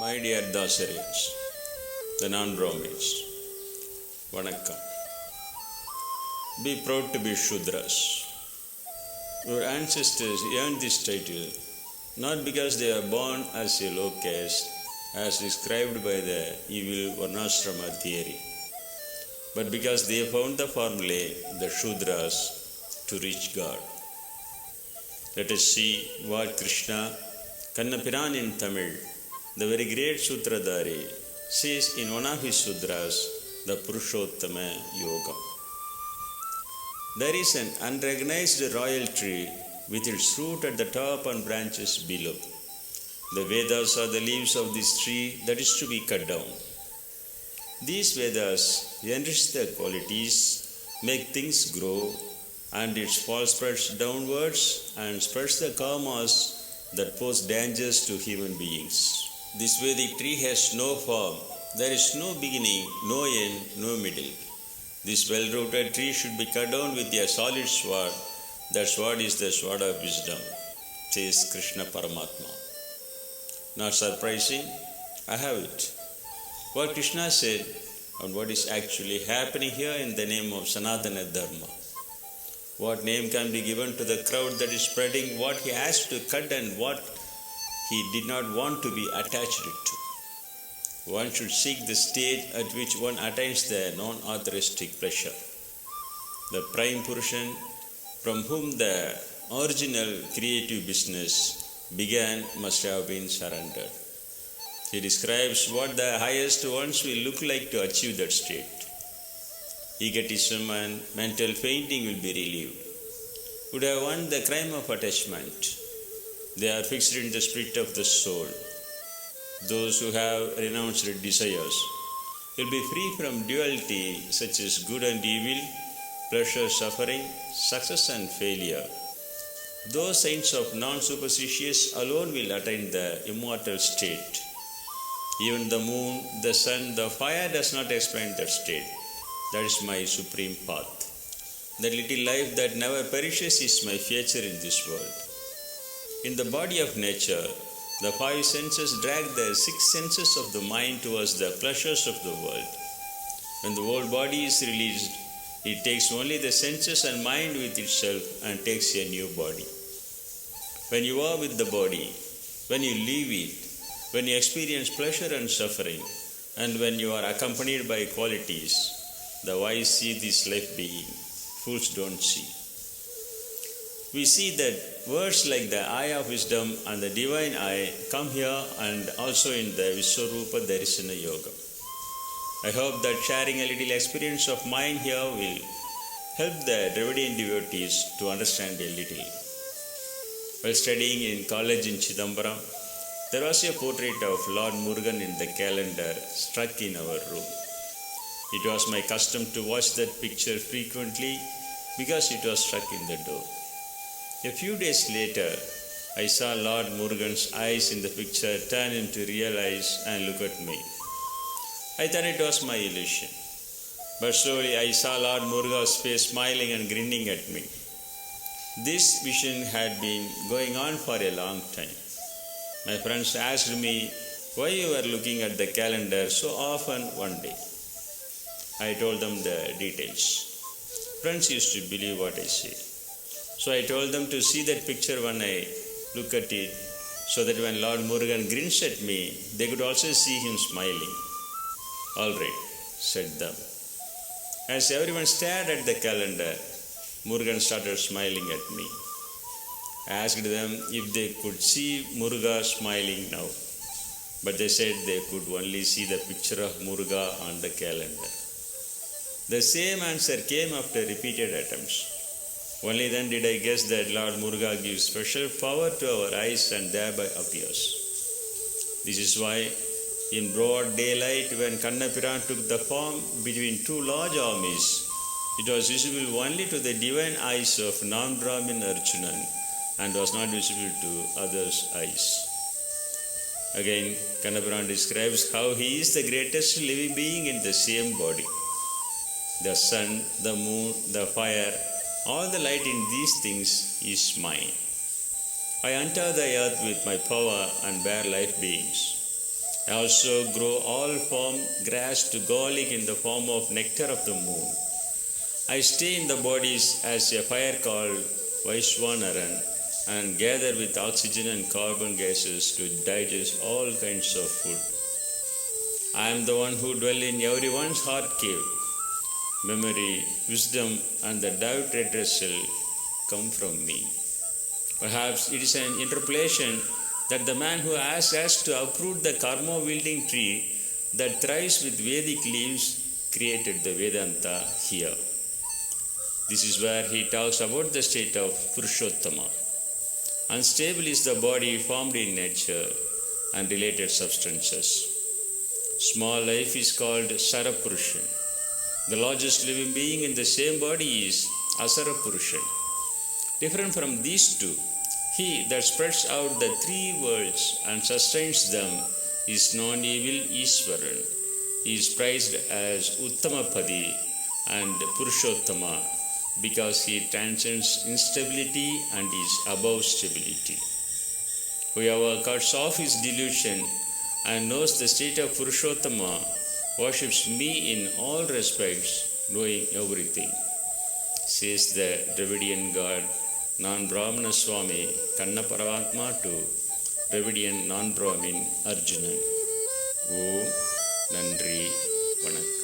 My dear Dasarians, the non-Brahmins, Vanakkam. Be proud to be Shudras. Your ancestors earned this title not because they are born as a low caste, as described by the evil Varnashrama theory, but because they found the formulae, the Shudras, to reach God. Let us see what Krishna, Kannapiran in Tamil, the very great Sutradhari, says in one of his sutras, the Purushothama yogam. There is an unrecognized royal tree with its root at the top and branches below. The Vedas are the leaves of this tree that is to be cut down. These Vedas enrich the qualities, make things grow, and its fall spreads downwards and spreads the karmas that pose dangers to human beings. This Vedic tree has no form. There is no beginning, no end, no middle. This well-rooted tree should be cut down with a solid sword. That sword is the sword of wisdom, says Krishna Paramatma. Not surprising? I have it. What Krishna said and what is actually happening here in the name of Sanatana Dharma. What name can be given to the crowd that is spreading what he has to cut and what he did not want to be attached to? One should seek the state at which one attains the non-atheistic pleasure. The prime Purushan, from whom the original creative business began, must have been surrendered. He describes what the highest ones will look like to achieve that state. Egotism and mental fainting will be relieved. Would have won the crime of attachment. They are fixed in the spirit of the soul. Those who have renounced desires will be free from duality such as good and evil, pleasure, suffering, success and failure. Those saints of non-superstitious alone will attain the immortal state. Even the moon, the sun, the fire does not explain that state. That is my supreme path. The little life that never perishes is my future in this world. In the body of nature, the five senses drag the six senses of the mind towards the pleasures of the world. When the whole body is released, it takes only the senses and mind with itself and takes a new body. When you are with the body, when you leave it, when you experience pleasure and suffering, and when you are accompanied by qualities, the wise see this life being, fools don't see. We see that words like the eye of wisdom and the divine eye come here, and also in the Vishwarupa Darshana Yoga. I hope that sharing a little experience of mine here will help the Dravidian devotees to understand a little. While studying in college in Chidambaram, there was a portrait of Lord Murugan in the calendar stuck in our room. It was my custom to watch that picture frequently because it was stuck in the door. A few days later, I saw Lord Murugan's eyes in the picture turn into real eyes and look at me. I thought it was my illusion. But slowly I saw Lord Muruga's face smiling and grinning at me. This vision had been going on for a long time. My friends asked me why you were looking at the calendar so often one day. I told them the details. Friends used to believe what I say. So I told them to see that picture when I look at it, so that when Lord Murugan grins at me, they could also see him smiling. All right, said them. As everyone stared at the calendar, Murugan started smiling at me. I asked them if they could see Muruga smiling now, but they said they could only see the picture of Muruga on the calendar. The same answer came after repeated attempts. Only then did I guess that Lord Muruga gives special power to our eyes and thereby appears. This is why in broad daylight, when Kannapiran took the form between two large armies, it was visible only to the divine eyes of non-Brahmin Arjunan and was not visible to others' eyes. Again, Kannapiran describes how he is the greatest living being in the same body. The sun, the moon, the fire, all the light in these things is mine. I enter the earth with my power and bear life beings. I also grow all form grass to garlic in the form of nectar of the moon. I stay in the bodies as a fire called Vaishwanaran and gather with oxygen and carbon gases to digest all kinds of food. I am the one who dwell in everyone's heart cave. Memory, wisdom, and the doubt retracel come from me. Perhaps it is an interpolation that the man who asks us to uproot the karma-wielding tree that thrives with Vedic leaves created the Vedanta here. This is where he talks about the state of Purushothama. Unstable is the body formed in nature and related substances. Small life is called Sarapurushan. The largest living being in the same body is Asarapurushan. Different from these two, he that spreads out the three worlds and sustains them is non-evil Ishwaran. He is prized as Uttamapadi and Purushottama because he transcends instability and is above stability. Whoever cuts off his delusion and knows the state of Purushottama worships me in all respects, knowing everything, says the Dravidian god non-Brahmana Swami Kanna Paramatma to Dravidian non-Brahmin Arjunan. Om Nandri Vanakkam.